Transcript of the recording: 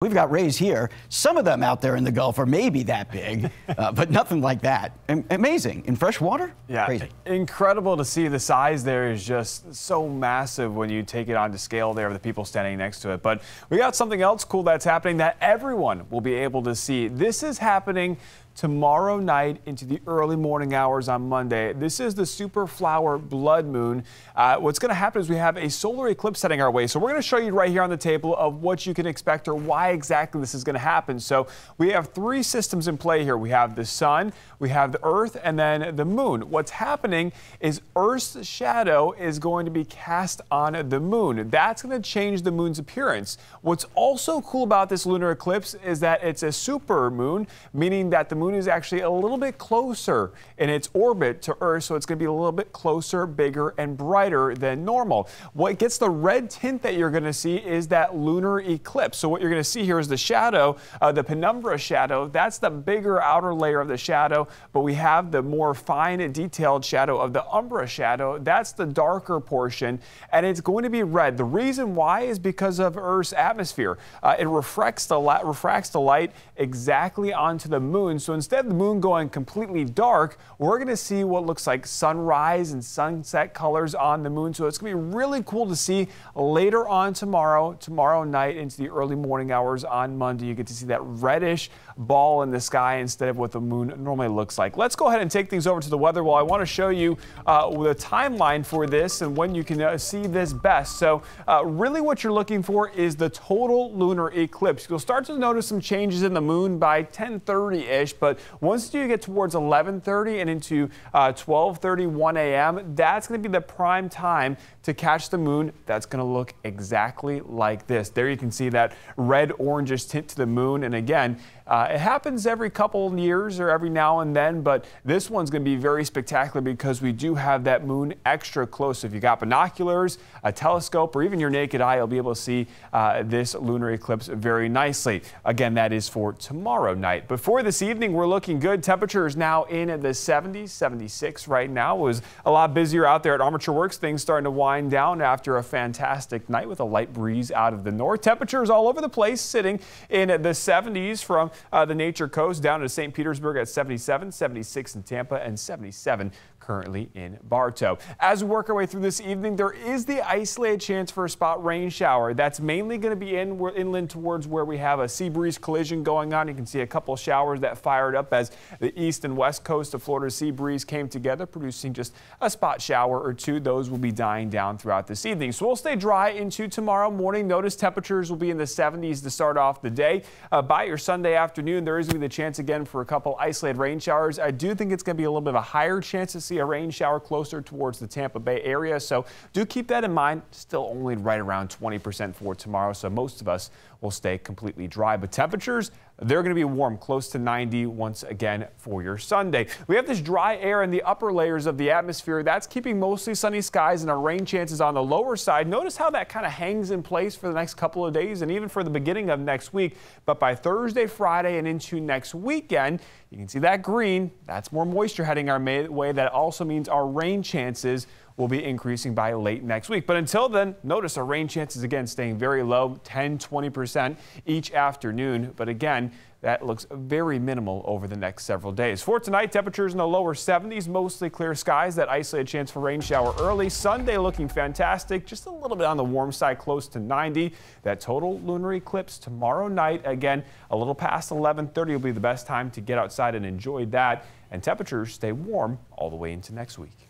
We've got rays here. Some of them out there in the Gulf are maybe that big, but nothing like that. Amazing. In fresh water? Yeah, crazy. Incredible to see. The size there is just so massive when you take it on to scale there of the people standing next to it. But we got something else cool that's happening that everyone will be able to see. This is happening tomorrow night into the early morning hours on Monday. This is the super flower blood moon. What's going to happen is we have a solar eclipse heading our way. So we're going to show you right here on the table of what you can expect or why exactly this is going to happen. So we have three systems in play here. We have the sun, we have the earth, and then the moon. What's happening is Earth's shadow is going to be cast on the moon. That's going to change the moon's appearance. What's also cool about this lunar eclipse is that it's a super moon, meaning that the moon is actually a little bit closer in its orbit to Earth, so it's going to be a little bit closer, bigger, and brighter than normal. What gets the red tint that you're going to see is that lunar eclipse. So what you're going to see here is the shadow, the penumbra shadow. That's the bigger outer layer of the shadow, but we have the more fine, detailed shadow of the umbra shadow. That's the darker portion, and it's going to be red. The reason why is because of Earth's atmosphere. It refracts the light exactly onto the moon. So instead of the moon going completely dark, we're going to see what looks like sunrise and sunset colors on the moon. So it's going to be really cool to see later on tomorrow night into the early morning hours on Monday. You get to see that reddish ball in the sky instead of what the moon normally looks like. Let's go ahead and take things over to the weather. Well, I want to show you the timeline for this and when you can see this best. So really what you're looking for is the total lunar eclipse. You'll start to notice some changes in the moon by 10:30-ish, but once you get towards 11:30 and into 12:30, 1 a.m., that's going to be the prime time to catch the moon. That's going to look exactly like this. There you can see that red-orangish tint to the moon. And again, it happens every couple of years or every now and then, but this one's going to be very spectacular because we do have that moon extra close. If you got binoculars, a telescope, or even your naked eye, you'll be able to see this lunar eclipse very nicely. Again, that is for tomorrow night. But for this evening, we're looking good. Temperature is now in the 70s, 76 right now. It was a lot busier out there at Armature Works. Things starting to wind down after a fantastic night with a light breeze out of the north. Temperatures all over the place, sitting in the 70s from the Nature Coast down to St. Petersburg at 77, 76 in Tampa, and 77 currently in Bartow. As we work our way through this evening, there is the isolated chance for a spot rain shower. That's mainly going to be inland towards where we have a sea breeze collision going on. You can see a couple showers that fired up as the east and west coast of Florida's sea breeze came together, producing just a spot shower or two. Those will be dying down throughout this evening. So we'll stay dry into tomorrow morning. Notice temperatures will be in the 70s to start off the day. By your Sunday afternoon, there is going to be the chance again for a couple isolated rain showers. I do think it's going to be a little bit of a higher chance to see a rain shower closer towards the Tampa Bay area. So do keep that in mind. Still only right around 20% for tomorrow. So most of us will stay completely dry. But temperatures, they're going to be warm, close to 90 once again for your Sunday. We have this dry air in the upper layers of the atmosphere. That's keeping mostly sunny skies and our rain chances on the lower side. Notice how that kind of hangs in place for the next couple of days and even for the beginning of next week. But by Thursday, Friday, and into next weekend, you can see that green. That's more moisture heading our way. That also means our rain chances will be increasing by late next week. But until then, notice our rain chances again staying very low, 10-20% each afternoon. But again, that looks very minimal over the next several days. For tonight, temperatures in the lower 70s, mostly clear skies. That isolated chance for rain shower early. Sunday looking fantastic, just a little bit on the warm side, close to 90. That total lunar eclipse tomorrow night, again, a little past 11:30 will be the best time to get outside and enjoy that. And temperatures stay warm all the way into next week.